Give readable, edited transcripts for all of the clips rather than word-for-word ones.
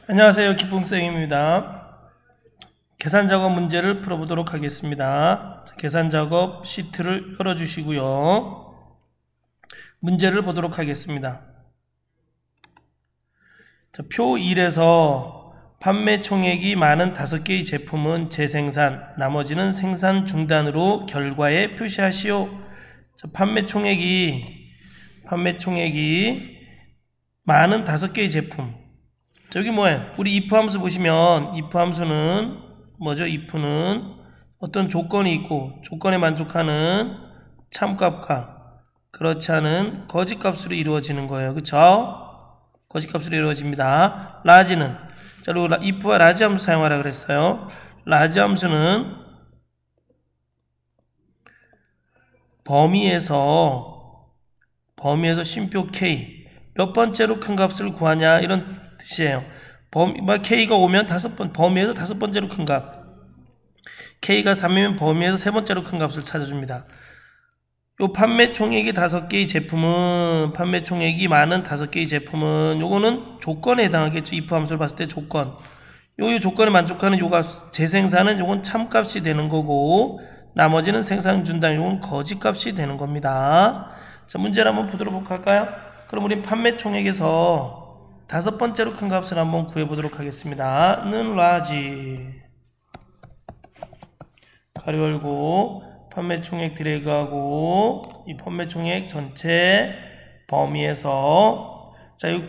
안녕하세요. 기쁨쌤입니다. 계산작업 문제를 풀어보도록 하겠습니다. 계산작업 시트를 열어주시고요. 문제를 보도록 하겠습니다. 자, 표 1에서 판매 총액이 많은 5개의 제품은 재생산, 나머지는 생산 중단으로 결과에 표시하시오. 자, 판매 총액이 많은 5개의 제품. 저기 뭐예요? 우리 if 함수 보시면 if 함수는 뭐죠? if는 어떤 조건이 있고 조건에 만족하는 참값과 그렇지 않은 거짓값으로 이루어지는 거예요. 그쵸? 거짓값으로 이루어집니다. 라지는 자, 그리고 if와 라지 함수 사용하라 그랬어요. 라지 함수는 범위에서 쉼표 k 몇 번째로 큰 값을 구하냐 이런 뜻이에요. K가 오면 범위에서 5번째로 큰 값. K가 3이면 범위에서 3번째로 큰 값을 찾아줍니다. 요 판매 총액이 5개의 제품은, 판매 총액이 많은 5개의 제품은, 요거는 조건에 해당하겠죠. if 함수를 봤을 때 조건. 요 조건에 만족하는 요 값, 재생산은 요건 참값이 되는 거고, 나머지는 생산 중단, 요건 거짓값이 되는 겁니다. 자, 문제를 한번 보도록 할까요? 그럼 우린 판매 총액에서 5번째로 큰 값을 한번 구해보도록 하겠습니다. 는 라지 가로 열고 판매 총액 드래그하고 이 판매 총액 전체 범위에서 자, 이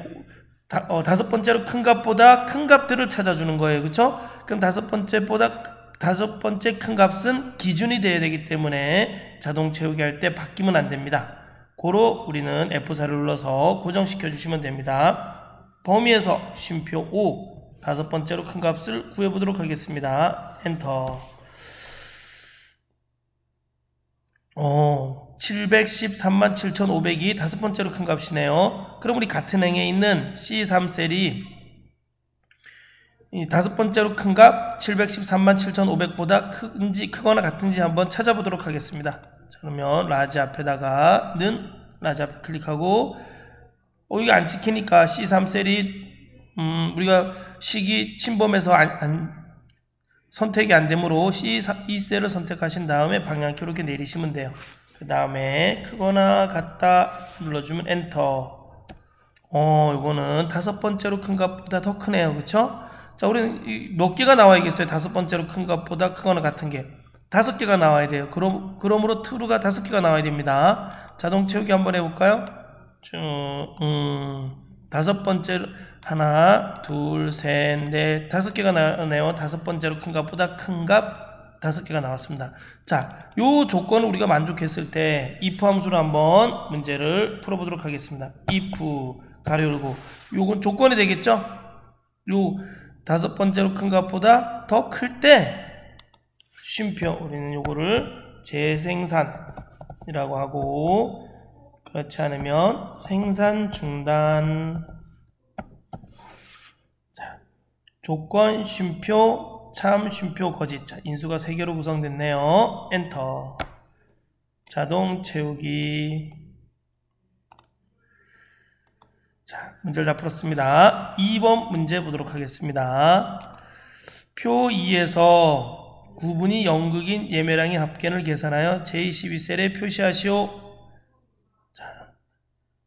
5번째로 큰 값보다 큰 값들을 찾아주는 거예요. 그쵸? 그럼 5번째 큰 값은 기준이 돼야 되기 때문에 자동 채우기 할 때 바뀌면 안 됩니다. 고로 우리는 F4를 눌러서 고정시켜 주시면 됩니다. 범위에서 쉼표 5 5번째로 큰 값을 구해보도록 하겠습니다. 엔터. 713만 7,500이 5번째로 큰 값이네요. 그럼 우리 같은 행에 있는 C3셀이 5번째로 큰 값 713만 7,500보다 크거나 같은지 한번 찾아보도록 하겠습니다. 자, 그러면 라지 앞에다가 라지 앞에 클릭하고 이게 안 찍히니까 C3셀이 우리가 식이 침범해서 선택이 안 되므로 C2셀을 선택하신 다음에 방향키 이렇게 내리시면 돼요. 그 다음에 크거나 같다 눌러주면 엔터. 이거는 5번째로 큰 값보다 더 크네요. 그쵸? 자, 우리는 몇 개가 나와야겠어요? 5번째로 큰 값보다 크거나 같은 게 5개가 나와야 돼요. 그러므로 true가 5개가 나와야 됩니다. 자동 채우기 한번 해볼까요? 5번째로 하나, 둘, 셋, 넷, 5개가 나오네요. 5번째로 큰 값보다 큰 값 5개가 나왔습니다. 자, 요 조건을 우리가 만족했을 때 if 함수로 한번 문제를 풀어보도록 하겠습니다. if 가로 열고 요건 조건이 되겠죠? 요 5번째로 큰 값보다 더 클 때 쉼표 우리는 요거를 재생산이라고 하고 그렇지 않으면 생산 중단. 자, 조건 쉼표 참 쉼표 거짓. 자, 인수가 3개로 구성됐네요. 엔터. 자동 채우기. 자, 문제를 다 풀었습니다. 2번 문제 보도록 하겠습니다. 표 2에서 구분이 0극인 예매량의 합계를 계산하여 J12셀에 표시하시오.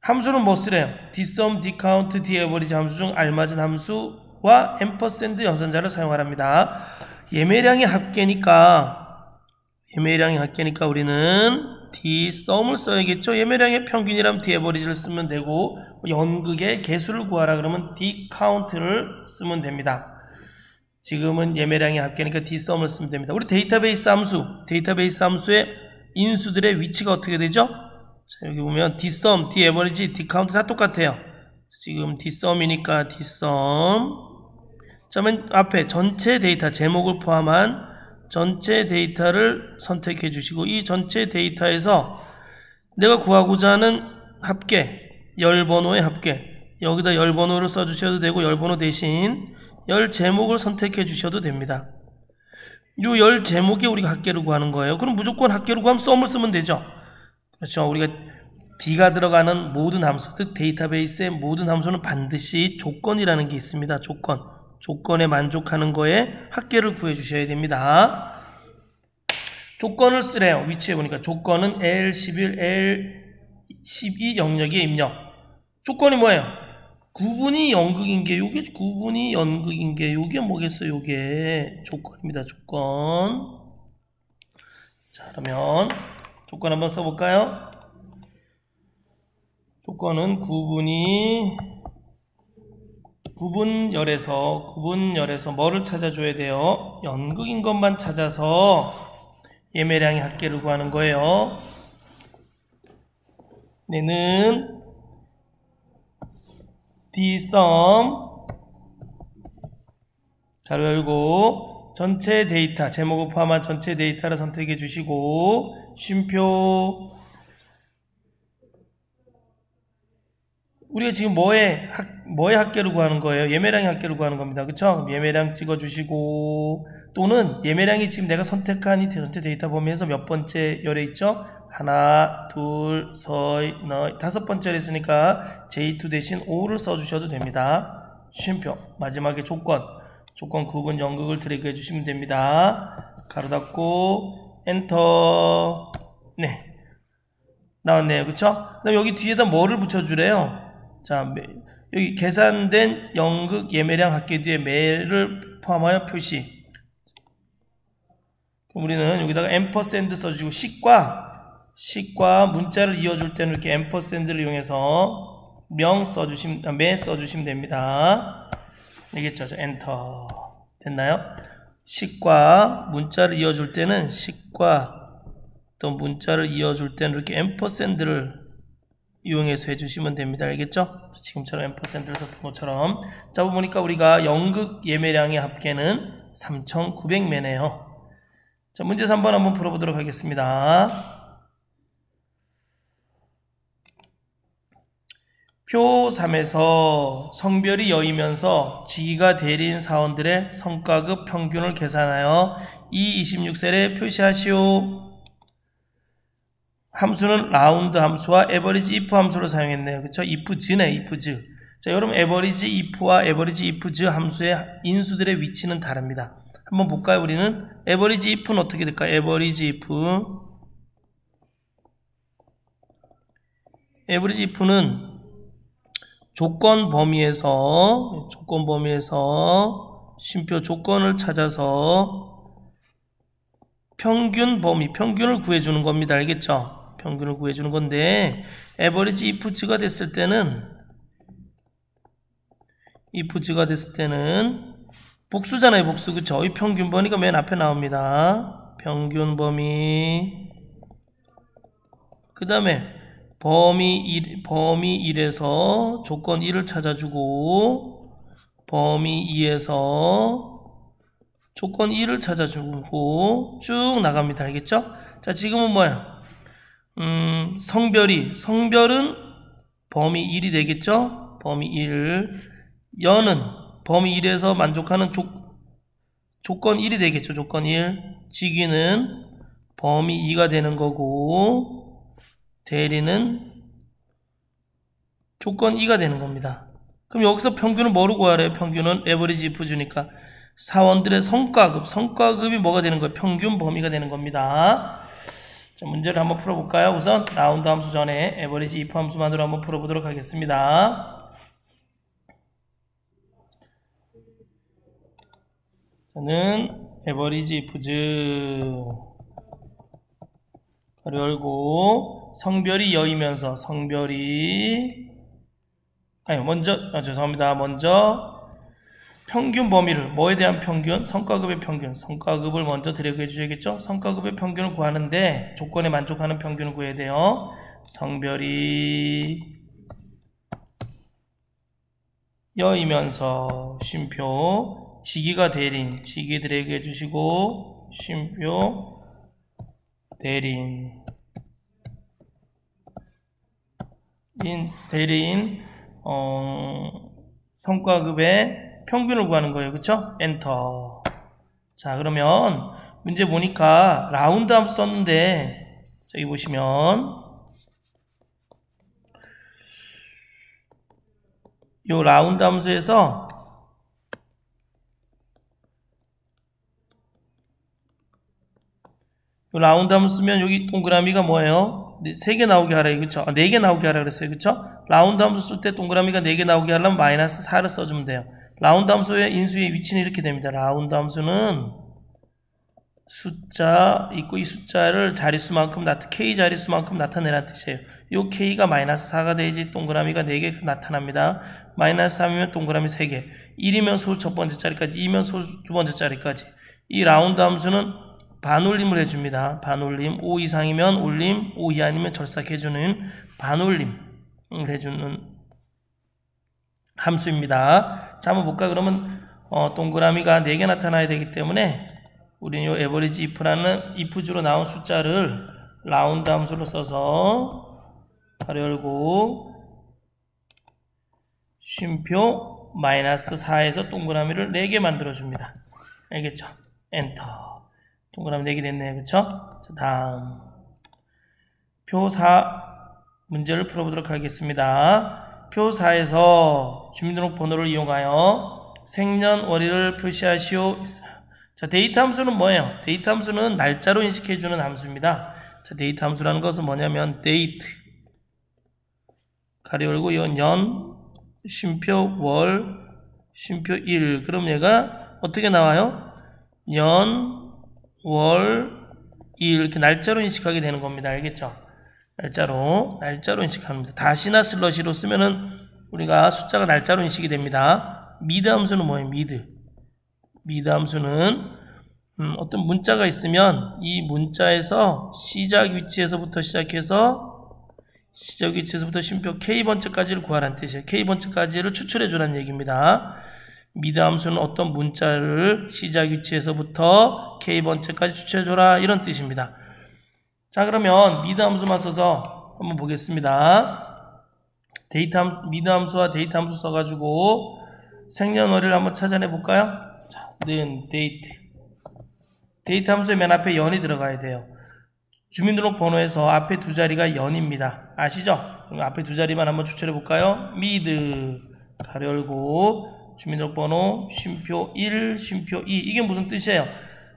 함수는 뭐 쓰래요? dsum, dcount, daverage 함수 중 알맞은 함수와 &% 연산자를 사용하랍니다. 예매량의 합계니까 우리는 dsum을 써야겠죠. 예매량의 평균이라면 daverage를 쓰면 되고 연극의 개수를 구하라 그러면 dcount를 쓰면 됩니다. 지금은 예매량의 합계니까 dsum을 쓰면 됩니다. 우리 데이터베이스 함수의 인수들의 위치가 어떻게 되죠? 자, 여기 보면 dsum, daverage, dcount 다 똑같아요. 지금 dsum이니까 dsum. 자, 맨 앞에 전체 데이터 제목을 포함한 전체 데이터를 선택해 주시고 이 전체 데이터에서 내가 구하고자 하는 합계, 열번호의 합계 여기다 열번호를 써주셔도 되고 열번호 대신 열 제목을 선택해 주셔도 됩니다. 요 열 제목에 우리가 합계를 구하는 거예요. 그럼 무조건 합계를 구하면 sum을 쓰면 되죠. 그렇죠. 우리가 D가 들어가는 모든 함수, 즉 데이터베이스의 모든 함수는 반드시 조건이라는 게 있습니다. 조건. 조건에 만족하는 거에 합계를 구해 주셔야 됩니다. 조건을 쓰래요. 위치에 보니까 조건은 L11, L12 영역의 입력. 조건이 뭐예요? 구분이 연극인 게 요게 구분이 연극인 게 요게 뭐겠어요? 요게 조건입니다. 조건. 자, 그러면 조건 한번 써볼까요? 조건은 구분열에서 뭐를 찾아줘야 돼요? 연극인 것만 찾아서 예매량의 합계를 구하는 거예요. 얘는 dsum 가로 열고 전체 데이터 제목을 포함한 전체 데이터를 선택해 주시고 쉼표 우리가 지금 뭐의 합계를 구하는 거예요? 예매량의 합계를 구하는 겁니다. 그쵸? 예매량 찍어주시고 또는 예매량이 지금 내가 선택한 이 전체 데이터 범위에서 몇 번째 열에 있죠? 하나, 둘, 다섯 번째 열에 있으니까 J2 대신 5를 써주셔도 됩니다. 쉼표 마지막에 조건 구분 연극을 드래그 해주시면 됩니다. 가로 닫고 엔터. 네, 나왔네요. 그쵸? 그다음 여기 뒤에다 뭐를 붙여주래요? 자, 여기 계산된 연극 예매량 합계 뒤에 매를 포함하여 표시. 그럼 우리는 여기다가 앰퍼샌드 써주고 식과 문자를 이어줄 때는 이렇게 앰퍼샌드를 이용해서 매 써주시면 됩니다. 알겠죠? 자, 엔터. 됐나요? 식과 문자를 이어줄 때는 식과 또 문자를 이어줄 때는 이렇게 앰퍼샌드를 이용해서 해주시면 됩니다. 알겠죠? 지금처럼 앰퍼샌드를 썼던 것처럼. 자, 보니까 우리가 연극 예매량의 합계는 3,900매네요. 자, 문제 3번 한번 풀어보도록 하겠습니다. 표 3에서 성별이 여이면서 직위가 대리인 사원들의 성과급 평균을 계산하여 이 26셀에 표시하시오. 함수는 라운드 함수와 에버리지 if 함수를 사용했네요. 그쵸? if즈네, if즈. 자, 여러분, 에버리지 if와 에버리지 if즈 함수의 인수들의 위치는 다릅니다. 한번 볼까요? 우리는 에버리지 if는 어떻게 될까요? 에버리지 if는 조건 범위에서 쉼표 조건을 찾아서 평균을 구해주는 겁니다. 알겠죠? 평균을 구해주는 건데, 에버리지 if즈가 됐을 때는 복수잖아요, 복수. 그쵸? 이 평균 범위가 맨 앞에 나옵니다. 평균 범위. 그 다음에 범위 1에서 조건 1을 찾아주고, 범위 2에서 조건 1을 찾아주고 쭉 나갑니다. 알겠죠? 자, 지금은 뭐야? 성별은 범위 1이 되겠죠? 범위 1. 연은 범위 1에서 만족하는 조건 1이 되겠죠? 조건 1. 직위는 범위 2가 되는 거고, 대리는 조건 2가 되는 겁니다. 그럼 여기서 평균은 뭐로 구하래요? 평균은 에버리지 if주니까 사원들의 성과급이 뭐가 되는 거예요? 평균 범위가 되는 겁니다. 자, 문제를 한번 풀어볼까요? 우선 라운드 함수 전에 에버리지 if 함수만으로 한번 풀어보도록 하겠습니다. 저는 에버리지 if즈 가로 열고 성별이 여이면서 먼저 평균 범위를 뭐에 대한 평균? 성과급의 평균. 성과급을 먼저 드래그 해주셔야겠죠? 성과급의 평균을 구하는데 조건에 만족하는 평균을 구해야 돼요. 성별이 여이면서 쉼표 직위가 대리인. 직위 드래그 해주시고 쉼표 대리인. 성과급의 평균을 구하는 거예요. 그쵸? 엔터. 자, 그러면 문제 보니까 라운드 함수 썼는데 저기 보시면 요 라운드 함수에서 라운드 함수 쓰면 여기 동그라미가 뭐예요? 3개 나오게 하래요. 그쵸? 4개 나오게 하라 그랬어요. 그쵸? 라운드 함수 쓸 때 동그라미가 4개 나오게 하려면 마이너스 4를 써주면 돼요. 라운드 함수의 인수의 위치는 이렇게 됩니다. 라운드 함수는 숫자 있고 이 숫자를 자릿수만큼 K 자릿수만큼 나타내라는 뜻이에요. 이 K가 마이너스 4가 되지 동그라미가 4개 나타납니다. 마이너스 3이면 동그라미 3개, 1이면 소수 첫 번째 자리까지, 2면 소수 두 번째 자리까지. 이 라운드 함수는 반올림을 해줍니다. 반올림, 5 이상이면 올림, 5 이하 아니면 절삭해주는 반올림을 해주는 함수입니다. 자, 한번 볼까? 그러면 동그라미가 4개 나타나야 되기 때문에 우리는 요 에버리지 if라는 if주로 나온 숫자를 라운드 함수로 써서 가로 열고 쉼표 마이너스 4에서 동그라미를 4개 만들어줍니다. 알겠죠? 엔터. 동그라미 4개 됐네요. 그쵸? 자, 다음 표 4 문제를 풀어보도록 하겠습니다. 표 4에서 주민등록번호를 이용하여 생년월일을 표시하시오. 자, 데이터 함수는 뭐예요? 데이터 함수는 날짜로 인식해주는 함수입니다. 자, 데이터 함수라는 것은 뭐냐면 date 가로 열고 이건 년, 쉼표 월, 쉼표 일. 그럼 얘가 어떻게 나와요? 년, 월, 일 이렇게 날짜로 인식하게 되는 겁니다. 알겠죠? 날짜로 인식합니다. 다시나 슬러시로 쓰면은 우리가 숫자가 날짜로 인식이 됩니다. 미드 함수는 뭐예요? 미드 함수는 어떤 문자가 있으면 이 문자에서 시작 위치에서부터 쉼표 K번째까지를 구하라는 뜻이에요. K번째까지를 추출해 주라는 얘기입니다. 미드 함수는 어떤 문자를 시작 위치에서부터 K번째까지 추출해 줘라 이런 뜻입니다. 자, 그러면 미드 함수만 써서 한번 보겠습니다. 미드 함수와 데이터 함수 써가지고 생년월일을 한번 찾아내 볼까요? 자, 는 데이터 함수의 맨 앞에 연이 들어가야 돼요. 주민등록번호에서 앞에 두 자리가 연입니다. 아시죠? 그럼 앞에 두 자리만 한번 추출해 볼까요? 미드 가로 열고 주민등록번호 쉼표 1, 쉼표 2. 이게 무슨 뜻이에요?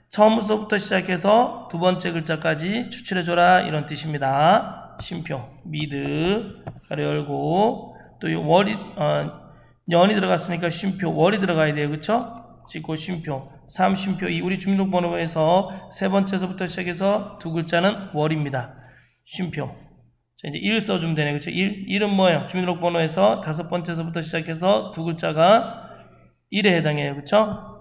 처음부터 시작해서 두 번째 글자까지 추출해줘라 이런 뜻입니다. 쉼표 미드 가로 열고 또 이 월이 년이 들어갔으니까 쉼표 월이 들어가야 돼요. 그쵸? 찍고 쉼표 3, 쉼표 2. 우리 주민등록번호에서 세 번째서부터 시작해서 두 글자는 월입니다. 쉼표. 자, 이제 1 써주면 되네. 그쵸? 1은 뭐예요? 주민등록번호에서 다섯 번째서부터 시작해서 두 글자가 1에 해당해요. 그쵸?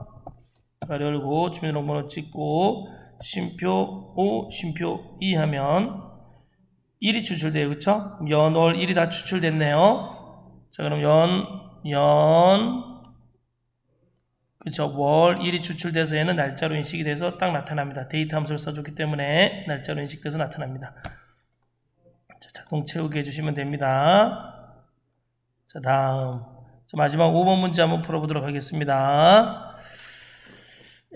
가로 열고 주민등록번호 찍고 쉼표 5, 쉼표 2 하면 1이 추출돼요. 그쵸? 연, 월, 1이 다 추출됐네요. 자, 그럼 그쵸? 월, 1이 추출돼서 얘는 날짜로 인식이 돼서 딱 나타납니다. 데이터 함수를 써줬기 때문에 날짜로 인식돼서 나타납니다. 자, 자동 채우게 해주시면 됩니다. 자, 다음. 자, 마지막 5번 문제 한번 풀어보도록 하겠습니다.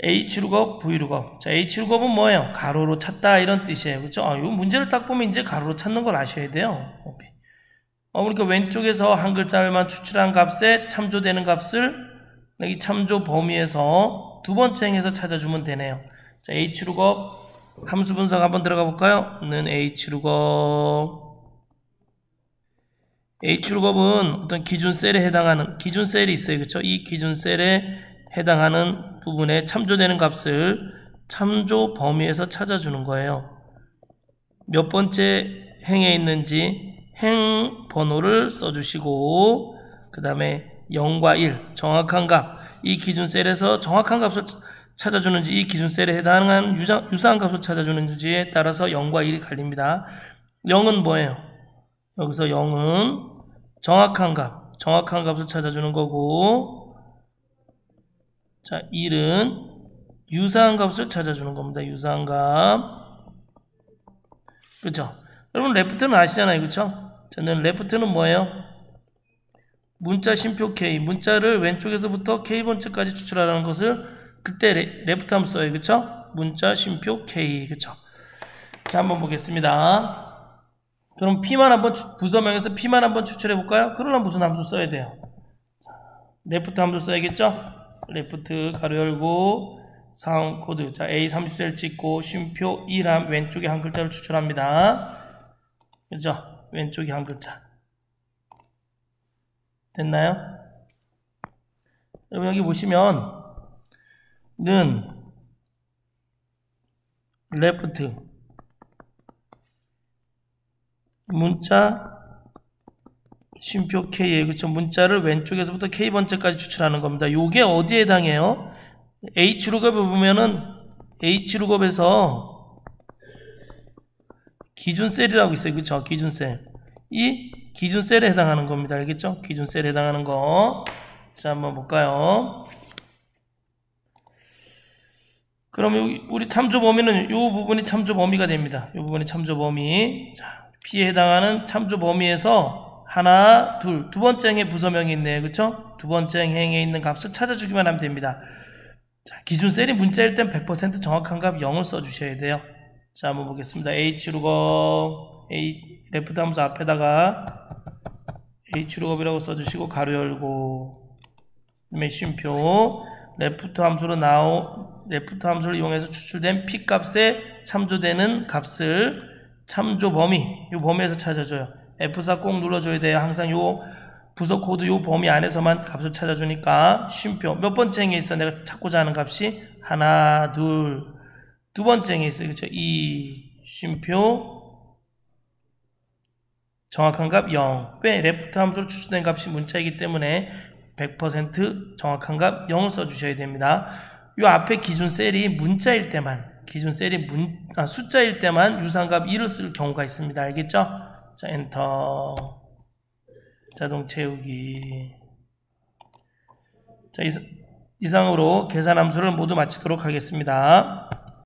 H룩업, V룩업. 자, H룩업은 뭐예요? 가로로 찾다 이런 뜻이에요. 그쵸? 이 문제를 딱 보면 이제 가로로 찾는 걸 아셔야 돼요. 그러니까 왼쪽에서 한 글자만 추출한 값에 참조되는 값을 이 참조 범위에서 두 번째 행에서 찾아주면 되네요. 자, H룩업 함수 분석 한번 들어가 볼까요? 는 H룩업은 어떤 기준 셀에 해당하는 기준 셀이 있어요. 그쵸? 이 기준 셀에 해당하는 부분에 참조되는 값을 참조 범위에서 찾아주는 거예요. 몇 번째 행에 있는지 행 번호를 써주시고 그 다음에 0과 1 정확한 값, 이 기준 셀에서 정확한 값을 찾아주는지 이 기준 셀에 해당하는 유사한 값을 찾아주는지에 따라서 0과 1이 갈립니다. 0은 뭐예요? 여기서 0은 정확한 값을 찾아주는 거고, 자, 1은 유사한 값을 찾아주는 겁니다. 유사한 값. 그쵸? 여러분, 레프트는 아시잖아요. 그쵸? 저는 레프트는 뭐예요? 문자 쉼표 K, 문자를 왼쪽에서부터 K번째까지 추출하라는 것을 그때 레프트 함수 써요. 그쵸? 문자 쉼표 K. 그쵸? 자, 한번 보겠습니다. 그럼 P만 한번, 부서명에서 P만 한번 추출해 볼까요? 그러려면 무슨 함수 써야 돼요? 레프트 함수 써야겠죠? 레프트 가로 열고 상황 코드. 자, A30셀 찍고 쉼표 2람 왼쪽에 한 글자를 추출합니다. 그죠? 왼쪽에 한 글자. 됐나요? 여러분 여기 보시면 는 레프트 문자 쉼표 K에 그쵸? 문자를 왼쪽에서부터 K번째까지 추출하는 겁니다. 요게 어디에 해당해요? H룩업에 보면은 H룩업에서 기준셀이라고 있어요. 그쵸? 기준셀. 이 기준셀에 해당하는 겁니다. 알겠죠? 기준셀에 해당하는 거. 자, 한번 볼까요? 그럼 여기 우리 참조 범위는 요 부분이 참조 범위가 됩니다. 요 부분이 참조 범위. 자, P에 해당하는 참조 범위에서 하나, 둘, 두 번째 행에 부서명이 있네요. 그쵸? 두 번째 행에 있는 값을 찾아주기만 하면 됩니다. 자, 기준셀이 문자일 땐 100% 정확한 값 0을 써주셔야 돼요. 자, 한번 보겠습니다. H룩업, 레프트 함수 앞에다가 H룩업이라고 써주시고, 가로 열고, 그다음에 쉼표, 레프트 함수를 이용해서 추출된 P 값에 참조되는 값을 참조 범위, 이 범위에서 찾아줘요. F4 꼭 눌러줘야 돼요. 항상 요 부서 코드 요 범위 안에서만 값을 찾아주니까 쉼표 몇 번째 행에 있어 내가 찾고자 하는 값이 하나, 둘, 두 번째 행에 있어요. 그쵸? 2 쉼표 정확한 값 0. 왜? 레프트 함수로 추출된 값이 문자이기 때문에 100% 정확한 값 0을 써주셔야 됩니다. 요 앞에 기준 셀이 문자일 때만, 숫자일 때만 유상값 1을 쓸 경우가 있습니다. 알겠죠? 자, 엔터. 자동 채우기. 자, 이상으로 계산 함수를 모두 마치도록 하겠습니다.